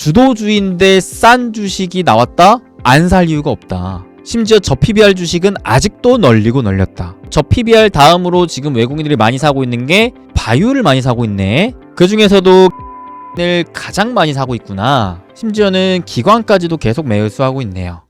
주도주의인데 싼 주식이 나왔다? 안 살 이유가 없다. 심지어 저PBR 주식은 아직도 널리고 널렸다. 저PBR 다음으로 지금 외국인들이 많이 사고 있는 게 바이오를 많이 사고 있네. 그 중에서도 을 가장 많이 사고 있구나. 심지어는 기관까지도 계속 매수하고 있네요.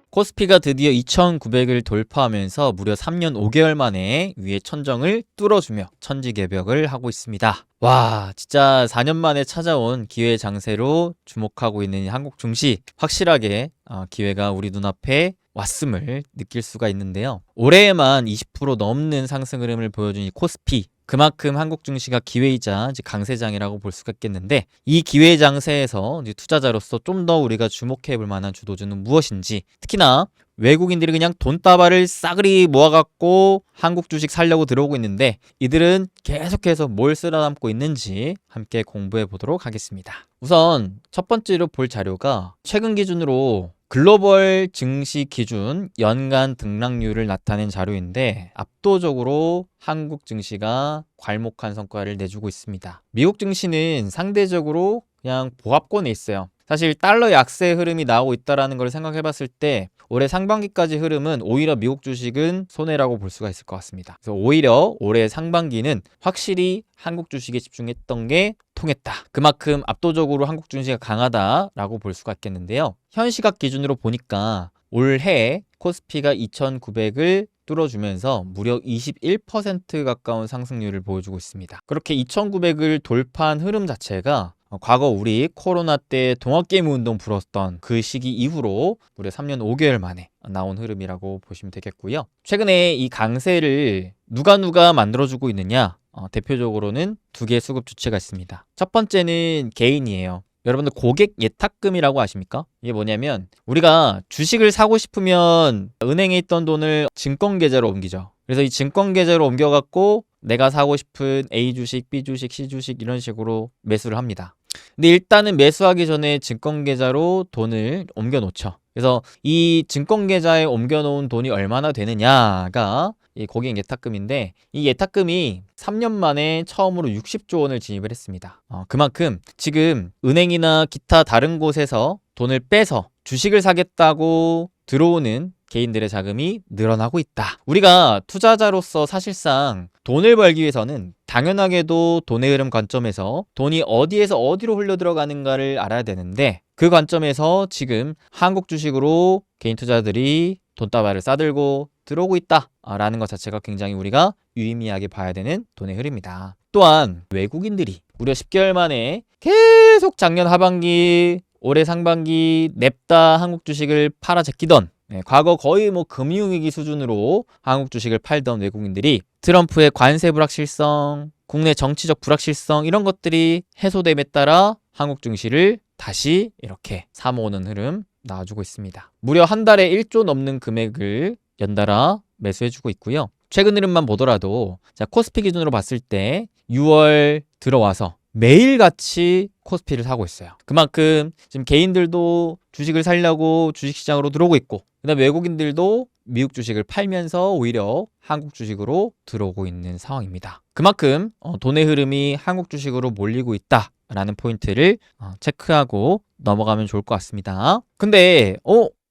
코스피가 드디어 2,900을 돌파하면서 무려 3년 5개월 만에 위에 천정을 뚫어주며 천지개벽을 하고 있습니다. 와, 진짜 4년 만에 찾아온 기회 장세로 주목하고 있는 한국 증시, 확실하게 기회가 우리 눈앞에 왔음을 느낄 수가 있는데요. 올해에만 20% 넘는 상승 흐름을 보여준 이 코스피, 그만큼 한국 증시가 기회이자 강세장이라고 볼 수가 있겠는데, 이 기회 장세에서 투자자로서 좀 더 우리가 주목해 볼 만한 주도주는 무엇인지, 특히나 외국인들이 그냥 돈다발을 싸그리 모아갖고 한국 주식 살려고 들어오고 있는데, 이들은 계속해서 뭘 쓸어담고 있는지 함께 공부해 보도록 하겠습니다. 우선 첫 번째로 볼 자료가 최근 기준으로 글로벌 증시 기준 연간 등락률을 나타낸 자료인데, 압도적으로 한국 증시가 괄목한 성과를 내주고 있습니다. 미국 증시는 상대적으로 그냥 보합권에 있어요. 사실 달러 약세 흐름이 나오고 있다는 걸 생각해 봤을 때 올해 상반기까지 흐름은 오히려 미국 주식은 손해라고 볼 수가 있을 것 같습니다. 그래서 오히려 올해 상반기는 확실히 한국 주식에 집중했던 게 통했다. 그만큼 압도적으로 한국 증시가 강하다라고 볼 수가 있겠는데요. 현 시각 기준으로 보니까 올해 코스피가 2,900을 뚫어주면서 무려 21% 가까운 상승률을 보여주고 있습니다. 그렇게 2,900을 돌파한 흐름 자체가 과거 우리 코로나 때 동학개미 운동 불었던 그 시기 이후로 무려 3년 5개월 만에 나온 흐름이라고 보시면 되겠고요. 최근에 이 강세를 누가 만들어주고 있느냐? 대표적으로는 두 개의 수급 주체가 있습니다. 첫 번째는 개인이에요. 여러분들 고객 예탁금이라고 아십니까? 이게 뭐냐면 우리가 주식을 사고 싶으면 은행에 있던 돈을 증권 계좌로 옮기죠. 그래서 이 증권 계좌로 옮겨갖고 내가 사고 싶은 A 주식, B 주식, C 주식 이런 식으로 매수를 합니다. 근데 일단은 매수하기 전에 증권 계좌로 돈을 옮겨 놓죠. 그래서 이 증권 계좌에 옮겨 놓은 돈이 얼마나 되느냐가 이 고객 예탁금인데, 이 예탁금이 3년 만에 처음으로 60조 원을 진입을 했습니다. 그만큼 지금 은행이나 기타 다른 곳에서 돈을 빼서 주식을 사겠다고 들어오는 개인들의 자금이 늘어나고 있다. 우리가 투자자로서 사실상 돈을 벌기 위해서는 당연하게도 돈의 흐름 관점에서 돈이 어디에서 어디로 흘러 들어가는가를 알아야 되는데, 그 관점에서 지금 한국 주식으로 개인 투자들이 돈다발을 싸들고 들어오고 있다라는 것 자체가 굉장히 우리가 유의미하게 봐야 되는 돈의 흐름이다. 또한 외국인들이 무려 10개월 만에 계속 작년 하반기, 올해 상반기 냅다 한국 주식을 팔아 제끼던, 과거 거의 금융위기 수준으로 한국 주식을 팔던 외국인들이 트럼프의 관세 불확실성, 국내 정치적 불확실성 이런 것들이 해소됨에 따라 한국 증시를 다시 이렇게 사모으는 흐름 나와주고 있습니다. 무려 한 달에 1조 넘는 금액을 연달아 매수해주고 있고요. 최근 흐름만 보더라도 코스피 기준으로 봤을 때 6월 들어와서 매일같이 코스피를 사고 있어요. 그만큼 지금 개인들도 주식을 사려고 주식시장으로 들어오고 있고, 그다음에 외국인들도 미국 주식을 팔면서 오히려 한국 주식으로 들어오고 있는 상황입니다. 그만큼 돈의 흐름이 한국 주식으로 몰리고 있다라는 포인트를 체크하고 넘어가면 좋을 것 같습니다. 근데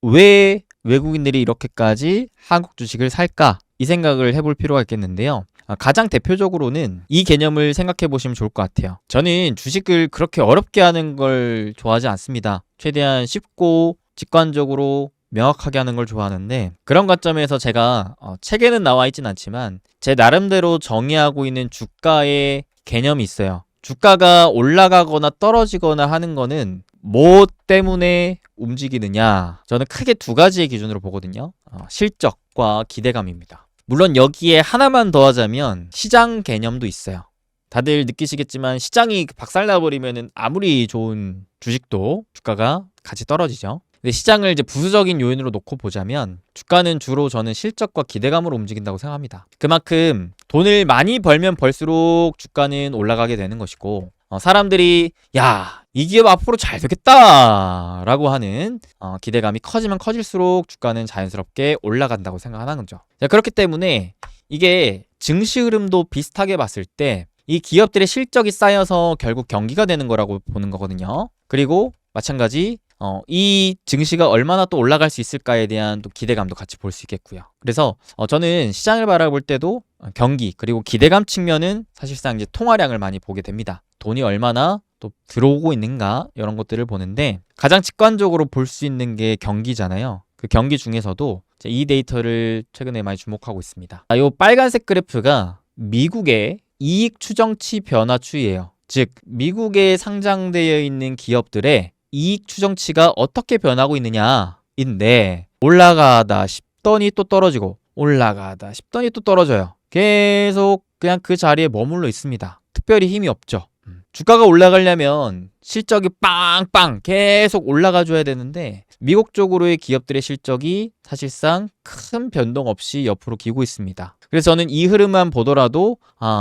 왜 외국인들이 이렇게까지 한국 주식을 살까? 이 생각을 해볼 필요가 있겠는데요. 가장 대표적으로는 이 개념을 생각해 보시면 좋을 것 같아요. 저는 주식을 그렇게 어렵게 하는 걸 좋아하지 않습니다. 최대한 쉽고 직관적으로 명확하게 하는 걸 좋아하는데, 그런 관점에서 제가 책에는 나와 있진 않지만 제 나름대로 정의하고 있는 주가의 개념이 있어요. 주가가 올라가거나 떨어지거나 하는 거는 뭐 때문에 움직이느냐, 저는 크게 두 가지의 기준으로 보거든요. 실적과 기대감입니다. 물론 여기에 하나만 더하자면 시장 개념도 있어요. 다들 느끼시겠지만 시장이 박살나버리면 아무리 좋은 주식도 주가가 같이 떨어지죠. 근데 시장을 부수적인 요인으로 놓고 보자면 주가는 주로 저는 실적과 기대감으로 움직인다고 생각합니다. 그만큼 돈을 많이 벌면 벌수록 주가는 올라가게 되는 것이고, 사람들이 야, 이 기업 앞으로 잘 되겠다 라고 하는 기대감이 커지면 커질수록 주가는 자연스럽게 올라간다고 생각하는 거죠. 자, 그렇기 때문에 이게 증시 흐름도 비슷하게 봤을 때 이 기업들의 실적이 쌓여서 결국 경기가 되는 거라고 보는 거거든요. 그리고 마찬가지 이 증시가 얼마나 또 올라갈 수 있을까에 대한 또 기대감도 같이 볼 수 있겠고요. 그래서 저는 시장을 바라볼 때도 경기 그리고 기대감 측면은 사실상 이제 통화량을 많이 보게 됩니다. 돈이 얼마나 또 들어오고 있는가 이런 것들을 보는데 가장 직관적으로 볼 수 있는 게 경기잖아요. 그 경기 중에서도 이 데이터를 최근에 많이 주목하고 있습니다. 이 빨간색 그래프가 미국의 이익 추정치 변화 추이예요. 즉 미국에 상장되어 있는 기업들의 이익 추정치가 어떻게 변하고 있느냐인데 올라가다 싶더니 또 떨어지고 올라가다 싶더니 또 떨어져요. 계속 그냥 그 자리에 머물러 있습니다. 특별히 힘이 없죠. 주가가 올라가려면 실적이 빵빵 계속 올라가 줘야 되는데 미국 쪽으로의 기업들의 실적이 사실상 큰 변동 없이 옆으로 기고 있습니다. 그래서 저는 이 흐름만 보더라도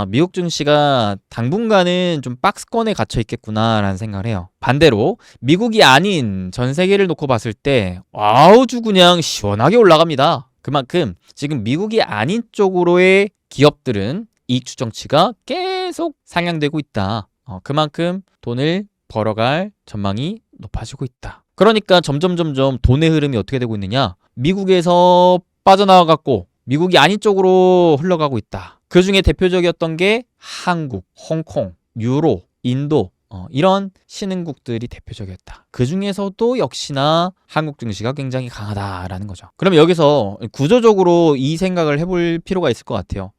미국 증시가 당분간은 좀 박스권에 갇혀 있겠구나라는 생각을 해요. 반대로 미국이 아닌 전 세계를 놓고 봤을 때 아주 그냥 시원하게 올라갑니다. 그만큼 지금 미국이 아닌 쪽으로의 기업들은 이익 추정치가 계속 상향되고 있다. 그만큼 돈을 벌어갈 전망이 높아지고 있다. 그러니까 점점 돈의 흐름이 어떻게 되고 있느냐? 미국에서 빠져나와갖고 미국이 아닌 쪽으로 흘러가고 있다. 그 중에 대표적이었던 게 한국, 홍콩, 유로, 인도 이런 신흥국들이 대표적이었다. 그 중에서도 역시나 한국 증시가 굉장히 강하다라는 거죠. 그럼 여기서 구조적으로 이 생각을 해볼 필요가 있을 것 같아요.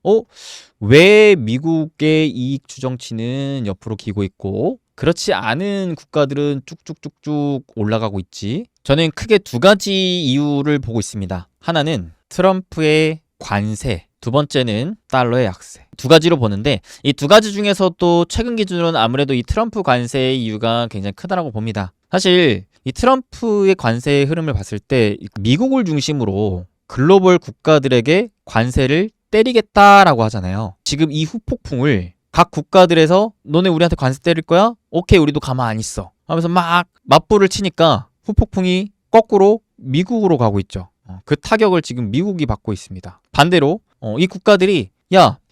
왜 미국의 이익 추정치는 옆으로 기고 있고 그렇지 않은 국가들은 쭉쭉쭉쭉 올라가고 있지? 저는 크게 두 가지 이유를 보고 있습니다. 하나는 트럼프의 관세, 두 번째는 달러의 약세. 두 가지로 보는데 이 두 가지 중에서도 최근 기준으로는 아무래도 이 트럼프 관세의 이유가 굉장히 크다라고 봅니다. 사실 이 트럼프의 관세의 흐름을 봤을 때 미국을 중심으로 글로벌 국가들에게 관세를 때리겠다라고 하잖아요. 지금 이 후폭풍을 각 국가들에서 너네 우리한테 관세 때릴 거야? 오케이, 우리도 가만 안 있어 하면서 막 맞불을 치니까 후폭풍이 거꾸로 미국으로 가고 있죠. 그 타격을 지금 미국이 받고 있습니다. 반대로 이 국가들이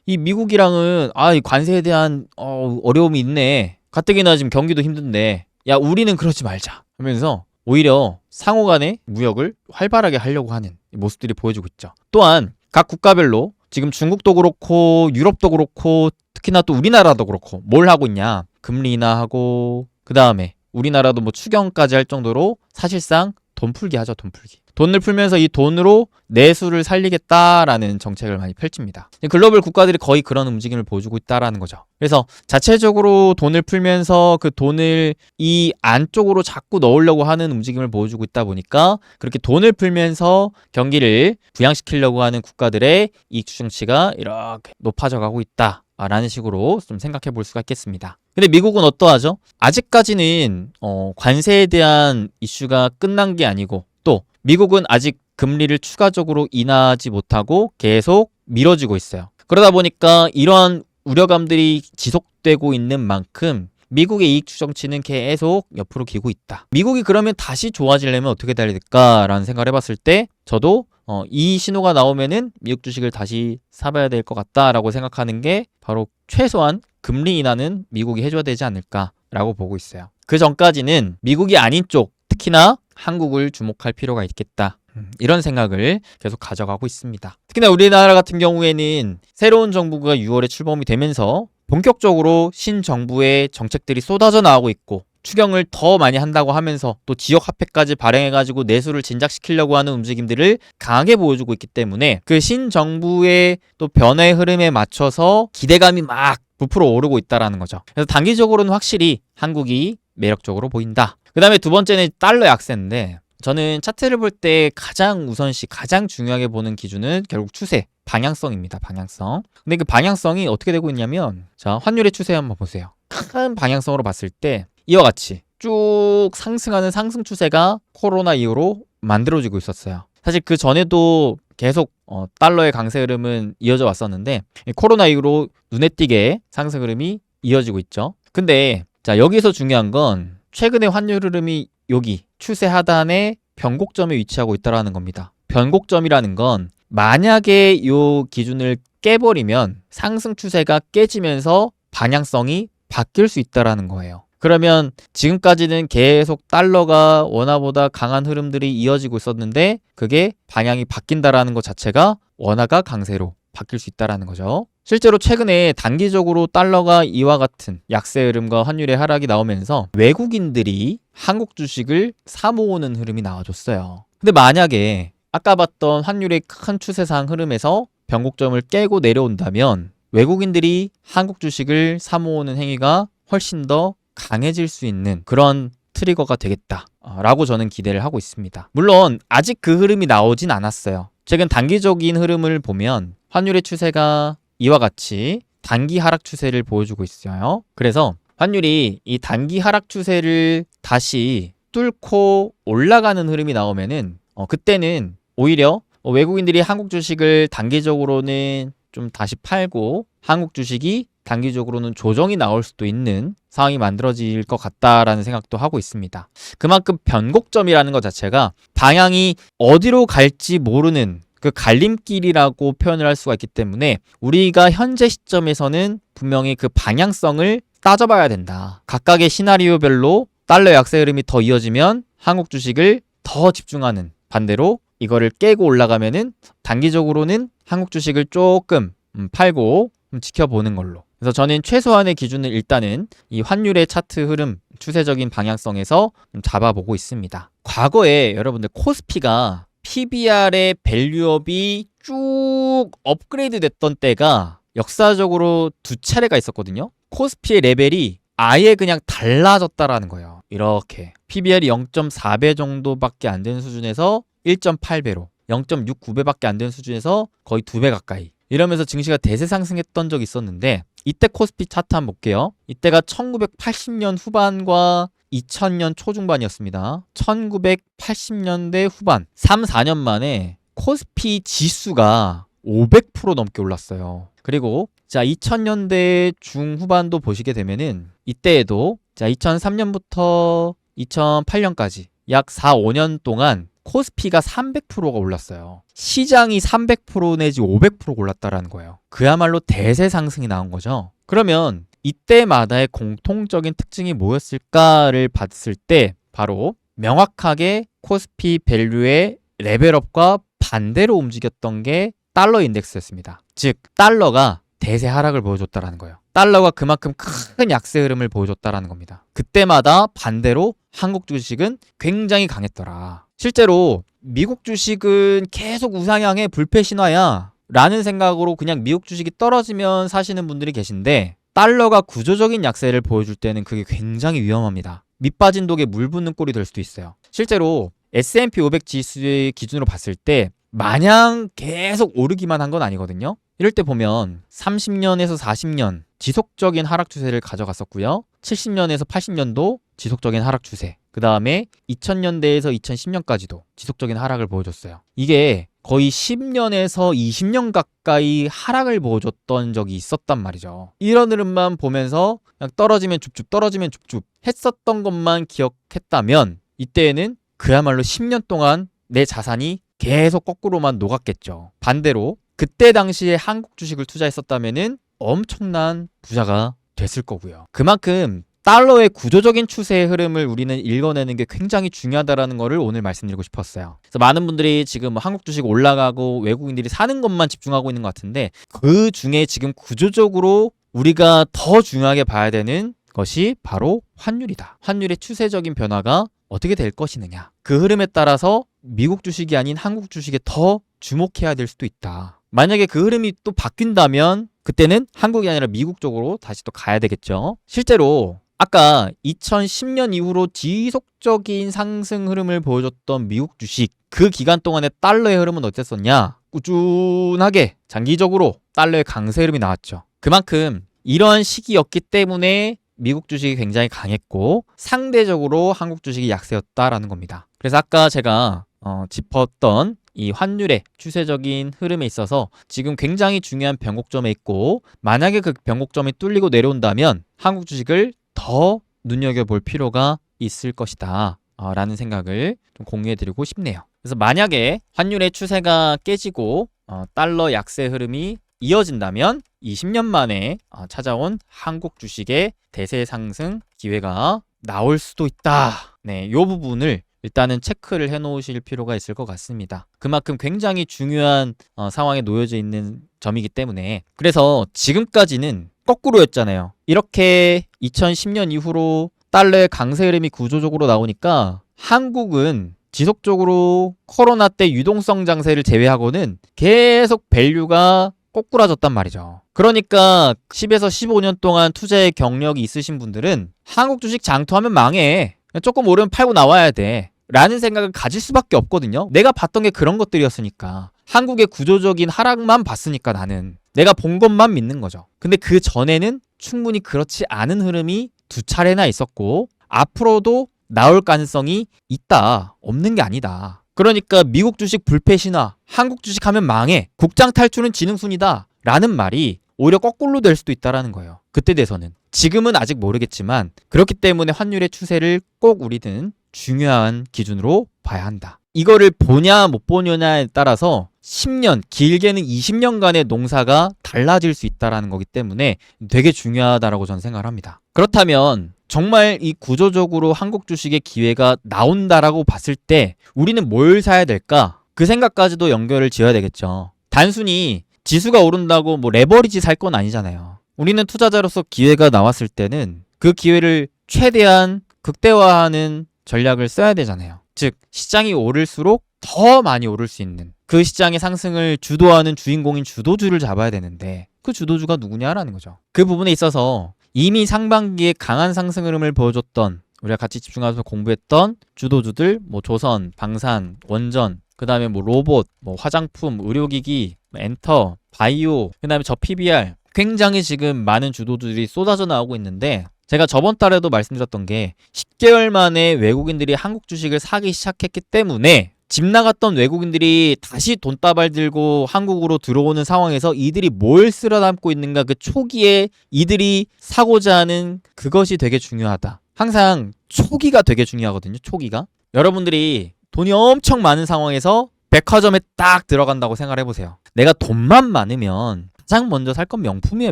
이 미국이랑은 이 관세에 대한 어려움이 있네. 가뜩이나 지금 경기도 힘든데 우리는 그러지 말자 하면서 오히려 상호 간의 무역을 활발하게 하려고 하는 모습들이 보여주고 있죠. 또한 각 국가별로 지금 중국도 그렇고 유럽도 그렇고 특히나 또 우리나라도 그렇고 뭘 하고 있냐? 금리 인하하고 그 다음에 우리나라도 뭐 추경까지 할 정도로 사실상 돈 풀기 하죠. 돈 풀기. 돈을 풀면서 이 돈으로 내수를 살리겠다라는 정책을 많이 펼칩니다. 글로벌 국가들이 거의 그런 움직임을 보여주고 있다라는 거죠. 그래서 자체적으로 돈을 풀면서 그 돈을 이 안쪽으로 자꾸 넣으려고 하는 움직임을 보여주고 있다 보니까 그렇게 돈을 풀면서 경기를 부양시키려고 하는 국가들의 이익 추정치가 이렇게 높아져 가고 있다. 라는 식으로 좀 생각해 볼 수가 있겠습니다. 근데 미국은 어떠하죠? 아직까지는 관세에 대한 이슈가 끝난 게 아니고 또 미국은 아직 금리를 추가적으로 인하하지 못하고 계속 미뤄지고 있어요. 그러다 보니까 이러한 우려감들이 지속되고 있는 만큼 미국의 이익 추정치는 계속 옆으로 기고 있다. 미국이 그러면 다시 좋아지려면 어떻게 돼야 될까라는 생각을 해봤을 때 저도 이 신호가 나오면은 미국 주식을 다시 사봐야 될 것 같다라고 생각하는 게 바로 최소한 금리 인하는 미국이 해줘야 되지 않을까라고 보고 있어요. 그 전까지는 미국이 아닌 쪽, 특히나 한국을 주목할 필요가 있겠다. 이런 생각을 계속 가져가고 있습니다. 특히나 우리나라 같은 경우에는 새로운 정부가 6월에 출범이 되면서 본격적으로 신정부의 정책들이 쏟아져 나오고 있고 추경을 더 많이 한다고 하면서 또 지역 화폐까지 발행해가지고 내수를 진작시키려고 하는 움직임들을 강하게 보여주고 있기 때문에 그 신정부의 또 변화의 흐름에 맞춰서 기대감이 막 부풀어 오르고 있다라는 거죠. 그래서 단기적으로는 확실히 한국이 매력적으로 보인다. 그 다음에 두 번째는 달러 약세인데 저는 차트를 볼 때 가장 우선시 가장 중요하게 보는 기준은 결국 추세, 방향성입니다. 방향성. 근데 그 방향성이 어떻게 되고 있냐면 자, 환율의 추세 한번 보세요. 큰 방향성으로 봤을 때 이와 같이 쭉 상승하는 상승 추세가 코로나 이후로 만들어지고 있었어요. 사실 그 전에도 계속 달러의 강세 흐름은 이어져 왔었는데 코로나 이후로 눈에 띄게 상승 흐름이 이어지고 있죠. 근데 자, 여기서 중요한 건 최근의 환율 흐름이 여기 추세 하단에 변곡점에 위치하고 있다는 겁니다. 변곡점이라는 건 만약에 이 기준을 깨버리면 상승 추세가 깨지면서 방향성이 바뀔 수 있다라는 거예요. 그러면 지금까지는 계속 달러가 원화보다 강한 흐름들이 이어지고 있었는데 그게 방향이 바뀐다라는 것 자체가 원화가 강세로 바뀔 수 있다라는 거죠. 실제로 최근에 단기적으로 달러가 이와 같은 약세 흐름과 환율의 하락이 나오면서 외국인들이 한국 주식을 사모으는 흐름이 나와줬어요. 근데 만약에 아까 봤던 환율의 큰 추세상 흐름에서 변곡점을 깨고 내려온다면 외국인들이 한국 주식을 사모으는 행위가 훨씬 더 강해질 수 있는 그런 트리거가 되겠다라고 저는 기대를 하고 있습니다. 물론 아직 그 흐름이 나오진 않았어요. 최근 단기적인 흐름을 보면 환율의 추세가 이와 같이 단기 하락 추세를 보여주고 있어요. 그래서 환율이 이 단기 하락 추세를 다시 뚫고 올라가는 흐름이 나오면은 그때는 오히려 외국인들이 한국 주식을 단기적으로는 좀 다시 팔고 한국 주식이 단기적으로는 조정이 나올 수도 있는 상황이 만들어질 것 같다라는 생각도 하고 있습니다. 그만큼 변곡점이라는 것 자체가 방향이 어디로 갈지 모르는 그 갈림길이라고 표현을 할 수가 있기 때문에 우리가 현재 시점에서는 분명히 그 방향성을 따져봐야 된다. 각각의 시나리오별로 달러 약세 흐름이 더 이어지면 한국 주식을 더 집중하는, 반대로 이거를 깨고 올라가면은 단기적으로는 한국 주식을 조금 팔고 지켜보는 걸로. 그래서 저는 최소한의 기준을 일단은 이 환율의 차트 흐름 추세적인 방향성에서 잡아보고 있습니다. 과거에 여러분들 코스피가 PBR의 밸류업이 쭉 업그레이드 됐던 때가 역사적으로 두 차례가 있었거든요. 코스피의 레벨이 아예 그냥 달라졌다라는 거예요. 이렇게 PBR이 0.4배 정도밖에 안 되는 수준에서 1.8배로 0.69배밖에 안 되는 수준에서 거의 2배 가까이 이러면서 증시가 대세 상승했던 적이 있었는데 이때 코스피 차트 한번 볼게요. 이때가 1980년 후반과 2000년 초중반이었습니다. 1980년대 후반 3, 4년 만에 코스피 지수가 500% 넘게 올랐어요. 그리고 자 2000년대 중후반도 보시게 되면은 이때에도 자 2003년부터 2008년까지 약 4, 5년 동안 코스피가 300%가 올랐어요. 시장이 300% 내지 500% 올랐다라는 거예요. 그야말로 대세 상승이 나온 거죠. 그러면 이때마다의 공통적인 특징이 뭐였을까를 봤을 때 바로 명확하게 코스피 밸류의 레벨업과 반대로 움직였던 게 달러 인덱스였습니다. 즉 달러가 대세 하락을 보여줬다라는 거예요. 달러가 그만큼 큰 약세 흐름을 보여줬다라는 겁니다. 그때마다 반대로 한국 주식은 굉장히 강했더라. 실제로 미국 주식은 계속 우상향의 불패 신화야 라는 생각으로 그냥 미국 주식이 떨어지면 사시는 분들이 계신데 달러가 구조적인 약세를 보여줄 때는 그게 굉장히 위험합니다. 밑빠진 독에 물 붓는 꼴이 될 수도 있어요. 실제로 S&P 500 지수의 기준으로 봤을 때 마냥 계속 오르기만 한 건 아니거든요. 이럴 때 보면 30년에서 40년 지속적인 하락 추세를 가져갔었고요. 70년에서 80년도 지속적인 하락 추세. 그 다음에 2000년대에서 2010년까지도 지속적인 하락을 보여줬어요. 이게 거의 10년에서 20년 가까이 하락을 보여줬던 적이 있었단 말이죠. 이런 흐름만 보면서 그냥 떨어지면 줍줍 떨어지면 줍줍 했었던 것만 기억했다면 이때에는 그야말로 10년 동안 내 자산이 계속 거꾸로만 녹았겠죠. 반대로 그때 당시에 한국 주식을 투자했었다면은 엄청난 부자가 됐을 거고요. 그만큼 달러의 구조적인 추세의 흐름을 우리는 읽어내는 게 굉장히 중요하다라는 거를 오늘 말씀드리고 싶었어요. 그래서 많은 분들이 지금 한국 주식 올라가고 외국인들이 사는 것만 집중하고 있는 것 같은데 그 중에 지금 구조적으로 우리가 더 중요하게 봐야 되는 것이 바로 환율이다. 환율의 추세적인 변화가 어떻게 될 것이느냐. 그 흐름에 따라서 미국 주식이 아닌 한국 주식에 더 주목해야 될 수도 있다. 만약에 그 흐름이 또 바뀐다면 그때는 한국이 아니라 미국 쪽으로 다시 또 가야 되겠죠. 실제로 아까 2010년 이후로 지속적인 상승 흐름을 보여줬던 미국 주식 그 기간 동안의 달러의 흐름은 어땠었냐? 꾸준하게 장기적으로 달러의 강세 흐름이 나왔죠. 그만큼 이런 시기였기 때문에 미국 주식이 굉장히 강했고 상대적으로 한국 주식이 약세였다라는 겁니다. 그래서 아까 제가 짚었던 이 환율의 추세적인 흐름에 있어서 지금 굉장히 중요한 변곡점에 있고 만약에 그 변곡점이 뚫리고 내려온다면 한국 주식을 더 눈여겨볼 필요가 있을 것이다 라는 생각을 좀 공유해드리고 싶네요. 그래서 만약에 환율의 추세가 깨지고 달러 약세 흐름이 이어진다면 20년 만에 찾아온 한국 주식의 대세 상승 기회가 나올 수도 있다. 네, 이 부분을 일단은 체크를 해놓으실 필요가 있을 것 같습니다. 그만큼 굉장히 중요한 상황에 놓여져 있는 점이기 때문에. 그래서 지금까지는 거꾸로였잖아요. 이렇게 2010년 이후로 달러의 강세 흐름이 구조적으로 나오니까 한국은 지속적으로 코로나 때 유동성 장세를 제외하고는 계속 밸류가 꼬꾸라졌단 말이죠. 그러니까 10에서 15년 동안 투자의 경력이 있으신 분들은 한국 주식 장투하면 망해. 조금 오르면 팔고 나와야 돼. 라는 생각을 가질 수밖에 없거든요. 내가 봤던 게 그런 것들이었으니까. 한국의 구조적인 하락만 봤으니까 나는. 내가 본 것만 믿는 거죠. 근데 그 전에는 충분히 그렇지 않은 흐름이 두 차례나 있었고 앞으로도 나올 가능성이 있다. 없는 게 아니다. 그러니까 미국 주식 불패 신화, 한국 주식 하면 망해. 국장 탈출은 지능순이다. 라는 말이 오히려 거꾸로 될 수도 있다라는 거예요. 그때 돼서는. 지금은 아직 모르겠지만 그렇기 때문에 환율의 추세를 꼭 우리는 중요한 기준으로 봐야 한다. 이거를 보냐 못 보냐에 따라서 10년, 길게는 20년간의 농사가 달라질 수 있다는 거기 때문에 되게 중요하다라고 저는 생각을 합니다. 그렇다면 정말 이 구조적으로 한국 주식의 기회가 나온다라고 봤을 때 우리는 뭘 사야 될까? 그 생각까지도 연결을 지어야 되겠죠. 단순히 지수가 오른다고 뭐 레버리지 살 건 아니잖아요. 우리는 투자자로서 기회가 나왔을 때는 그 기회를 최대한 극대화하는 전략을 써야 되잖아요. 즉 시장이 오를수록 더 많이 오를 수 있는 그 시장의 상승을 주도하는 주인공인 주도주를 잡아야 되는데 그 주도주가 누구냐라는 거죠. 그 부분에 있어서 이미 상반기에 강한 상승 흐름을 보여줬던 우리가 같이 집중해서 공부했던 주도주들 뭐 조선, 방산, 원전 그 다음에 뭐 로봇, 뭐 화장품, 의료기기, 엔터, 바이오 그 다음에 저 PBR 굉장히 지금 많은 주도주들이 쏟아져 나오고 있는데 제가 저번 달에도 말씀드렸던 게 10개월 만에 외국인들이 한국 주식을 사기 시작했기 때문에 집 나갔던 외국인들이 다시 돈다발 들고 한국으로 들어오는 상황에서 이들이 뭘 쓸어 담고 있는가 그 초기에 이들이 사고자 하는 그것이 되게 중요하다. 항상 초기가 되게 중요하거든요. 초기가. 여러분들이 돈이 엄청 많은 상황에서 백화점에 딱 들어간다고 생각을 해보세요. 내가 돈만 많으면 가장 먼저 살 건 명품이에요.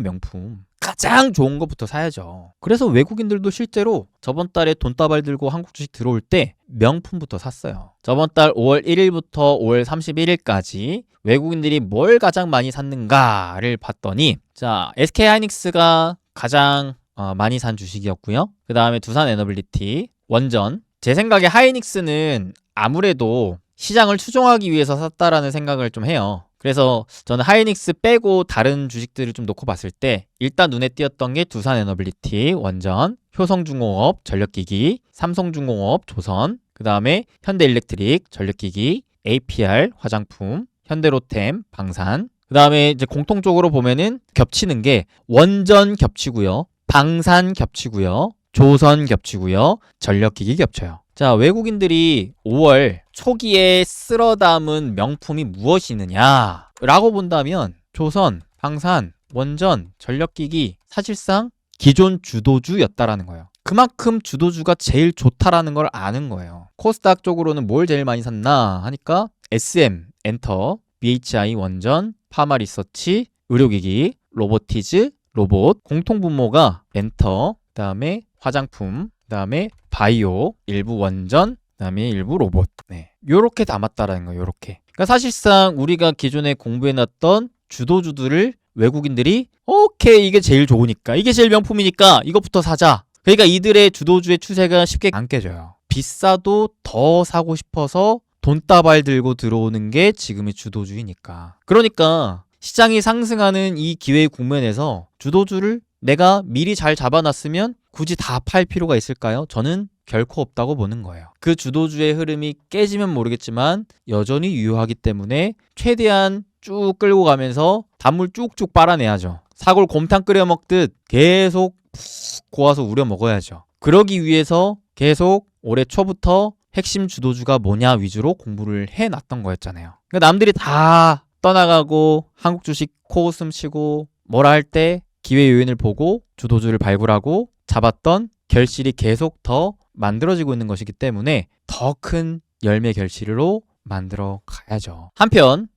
명품. 가장 좋은 것부터 사야죠. 그래서 외국인들도 실제로 저번 달에 돈다발 들고 한국 주식 들어올 때 명품부터 샀어요. 저번 달 5월 1일부터 5월 31일까지 외국인들이 뭘 가장 많이 샀는가를 봤더니 자 SK하이닉스가 가장 많이 산 주식이었고요. 그 다음에 두산에너빌리티, 원전. 제 생각에 하이닉스는 아무래도 시장을 추종하기 위해서 샀다라는 생각을 좀 해요. 그래서 저는 하이닉스 빼고 다른 주식들을 좀 놓고 봤을 때 일단 눈에 띄었던 게 두산에너빌리티, 원전, 효성중공업, 전력기기, 삼성중공업, 조선, 그 다음에 현대일렉트릭, 전력기기, APR, 화장품, 현대로템, 방산. 그 다음에 이제 공통적으로 보면은 겹치는 게 원전 겹치고요, 방산 겹치고요, 조선 겹치고요, 전력기기 겹쳐요. 자, 외국인들이 5월 초기에 쓸어 담은 명품이 무엇이 있느냐 라고 본다면 조선, 방산, 원전, 전력기기 사실상 기존 주도주였다라는 거예요. 그만큼 주도주가 제일 좋다라는 걸 아는 거예요. 코스닥 쪽으로는 뭘 제일 많이 샀나 하니까 SM, 엔터, BHI 원전, 파마리서치, 의료기기, 로보티즈, 로봇, 공통분모가 엔터, 그 다음에 화장품, 그 다음에 바이오, 일부 원전, 그 다음에 일부 로봇. 네, 요렇게 담았다라는 거예요. 요렇게. 그러니까 사실상 우리가 기존에 공부해놨던 주도주들을 외국인들이 오케이 이게 제일 좋으니까 이게 제일 명품이니까 이것부터 사자. 그러니까 이들의 주도주의 추세가 쉽게 안 깨져요. 비싸도 더 사고 싶어서 돈다발 들고 들어오는 게 지금의 주도주의니까. 그러니까 시장이 상승하는 이 기회의 국면에서 주도주를 내가 미리 잘 잡아놨으면 굳이 다 팔 필요가 있을까요? 저는 결코 없다고 보는 거예요. 그 주도주의 흐름이 깨지면 모르겠지만 여전히 유효하기 때문에 최대한 쭉 끌고 가면서 단물 쭉쭉 빨아내야죠. 사골 곰탕 끓여 먹듯 계속 푹 고아서 우려 먹어야죠. 그러기 위해서 계속 올해 초부터 핵심 주도주가 뭐냐 위주로 공부를 해놨던 거였잖아요. 그러니까 남들이 다 떠나가고 한국 주식 코웃음 치고 뭐라 할 때 기회 요인을 보고 주도주를 발굴하고 잡았던 결실이 계속 더 만들어지고 있는 것이기 때문에 더 큰 열매 결실로 만들어 가야죠. 한편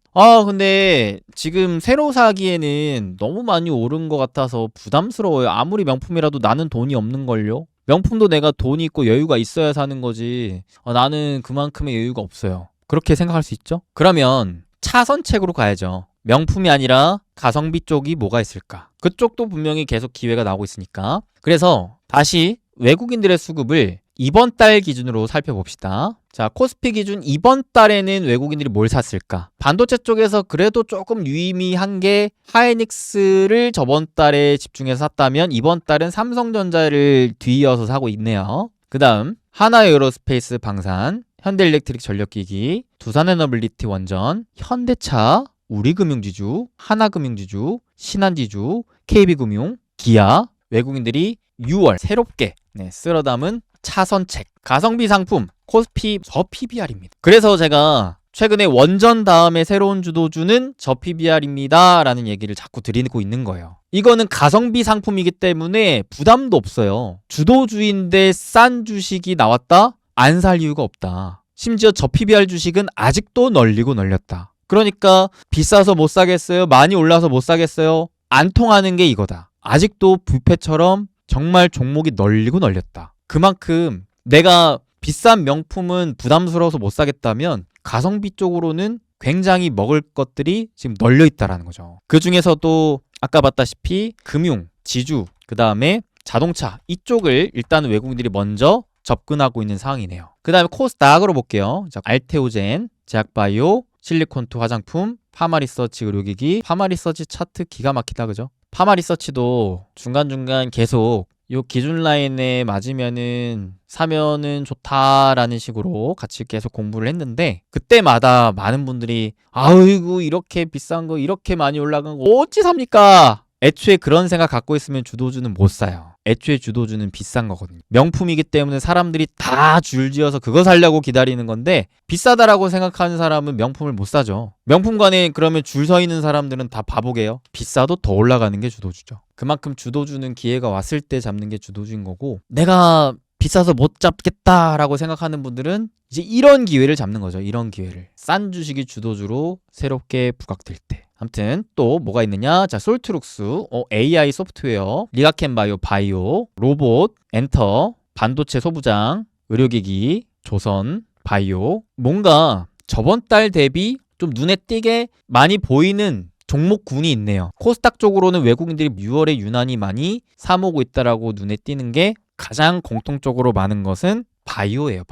근데 지금 새로 사기에는 너무 많이 오른 것 같아서 부담스러워요. 아무리 명품이라도 나는 돈이 없는걸요. 명품도 내가 돈이 있고 여유가 있어야 사는 거지. 나는 그만큼의 여유가 없어요. 그렇게 생각할 수 있죠? 그러면 차선책으로 가야죠. 명품이 아니라 가성비 쪽이 뭐가 있을까? 그쪽도 분명히 계속 기회가 나오고 있으니까. 그래서 다시 외국인들의 수급을 이번 달 기준으로 살펴봅시다. 자, 코스피 기준 이번 달에는 외국인들이 뭘 샀을까? 반도체 쪽에서 그래도 조금 유의미한 게 하이닉스를 저번 달에 집중해서 샀다면 이번 달은 삼성전자를 뒤이어서 사고 있네요. 그 다음 하나에어로스페이스 방산, 현대일렉트릭 전력기기, 두산에너빌리티 원전, 현대차, 우리금융지주, 하나금융지주, 신한지주, KB금융, 기아, 외국인들이 6월 새롭게 쓸어 담은 차선책, 가성비 상품, 코스피 저PBR입니다. 그래서 제가 최근에 원전 다음에 새로운 주도주는 저PBR입니다 라는 얘기를 자꾸 드리고 있는 거예요. 이거는 가성비 상품이기 때문에 부담도 없어요. 주도주인데 싼 주식이 나왔다? 안 살 이유가 없다. 심지어 저PBR 주식은 아직도 널리고 널렸다. 그러니까 비싸서 못 사겠어요? 많이 올라서 못 사겠어요? 안 통하는 게 이거다. 아직도 뷔페처럼 정말 종목이 널리고 널렸다. 그만큼 내가 비싼 명품은 부담스러워서 못 사겠다면 가성비 쪽으로는 굉장히 먹을 것들이 지금 널려 있다라는 거죠. 그 중에서도 아까 봤다시피 금융, 지주, 그 다음에 자동차 이쪽을 일단 외국인들이 먼저 접근하고 있는 상황이네요. 그 다음에 코스닥으로 볼게요. 자, 알테오젠, 제약바이오, 실리콘투 화장품, 파마리서치 의료기기, 파마리서치 차트 기가 막히다 그죠? 파마리서치도 중간중간 계속 요 기준 라인에 맞으면은 사면은 좋다라는 식으로 같이 계속 공부를 했는데 그때마다 많은 분들이 아이고 이렇게 비싼 거 이렇게 많이 올라간 거 어찌 삽니까? 애초에 그런 생각 갖고 있으면 주도주는 못 사요. 애초에 주도주는 비싼 거거든요. 명품이기 때문에 사람들이 다 줄지어서 그거 사려고 기다리는 건데 비싸다라고 생각하는 사람은 명품을 못 사죠. 명품관에 그러면 줄 서 있는 사람들은 다 바보게요. 비싸도 더 올라가는 게 주도주죠. 그만큼 주도주는 기회가 왔을 때 잡는 게 주도주인 거고 내가 비싸서 못 잡겠다라고 생각하는 분들은 이제 이런 기회를 잡는 거죠. 이런 기회를. 싼 주식이 주도주로 새롭게 부각될 때. 아무튼 또 뭐가 있느냐? 자, 솔트룩스, AI 소프트웨어, 리가켄바이오 바이오, 로봇, 엔터, 반도체 소부장, 의료기기, 조선, 바이오. 뭔가 저번 달 대비 좀 눈에 띄게 많이 보이는 종목군이 있네요. 코스닥 쪽으로는 외국인들이 6월에 유난히 많이 사모고 있다라고 눈에 띄는 게 가장 공통적으로 많은 것은 바이오예요.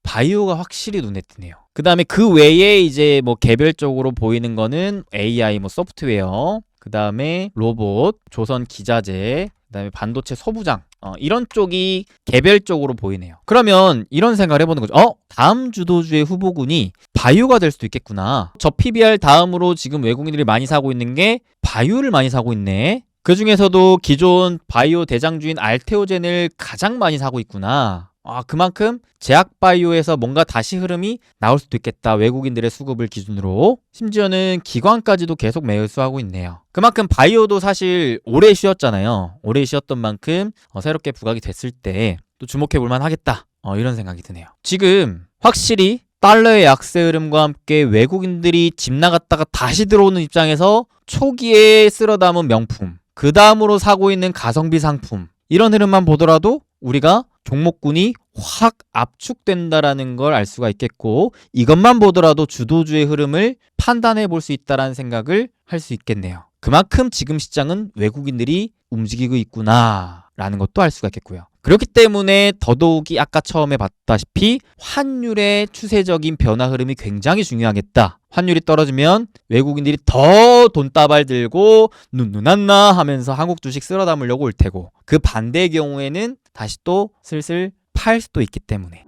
바이오가 확실히 눈에 띄네요. 그 다음에 그 외에 이제 뭐 개별적으로 보이는 거는 AI 뭐 소프트웨어, 그 다음에 로봇, 조선 기자재, 그 다음에 반도체 소부장 이런 쪽이 개별적으로 보이네요. 그러면 이런 생각을 해보는 거죠. 다음 주도주의 후보군이 바이오가 될 수도 있겠구나. 저 PBR 다음으로 지금 외국인들이 많이 사고 있는 게 바이오를 많이 사고 있네. 그 중에서도 기존 바이오 대장주인 알테오젠을 가장 많이 사고 있구나. 그만큼 제약바이오에서 뭔가 다시 흐름이 나올 수도 있겠다. 외국인들의 수급을 기준으로. 심지어는 기관까지도 계속 매수하고 있네요. 그만큼 바이오도 사실 오래 쉬었잖아요. 오래 쉬었던 만큼 새롭게 부각이 됐을 때 또 주목해볼만 하겠다. 이런 생각이 드네요. 지금 확실히 달러의 약세 흐름과 함께 외국인들이 집 나갔다가 다시 들어오는 입장에서 초기에 쓸어 담은 명품, 그 다음으로 사고 있는 가성비 상품 이런 흐름만 보더라도 우리가 종목군이 확 압축된다라는 걸 알 수가 있겠고 이것만 보더라도 주도주의 흐름을 판단해 볼 수 있다라는 생각을 할 수 있겠네요. 그만큼 지금 시장은 외국인들이 움직이고 있구나라는 것도 알 수가 있겠고요. 그렇기 때문에 더더욱이 아까 처음에 봤다시피 환율의 추세적인 변화 흐름이 굉장히 중요하겠다. 환율이 떨어지면 외국인들이 더 돈다발 들고 눈누난나 하면서 한국 주식 쓸어 담으려고 올 테고 그 반대의 경우에는 다시 또 슬슬 팔 수도 있기 때문에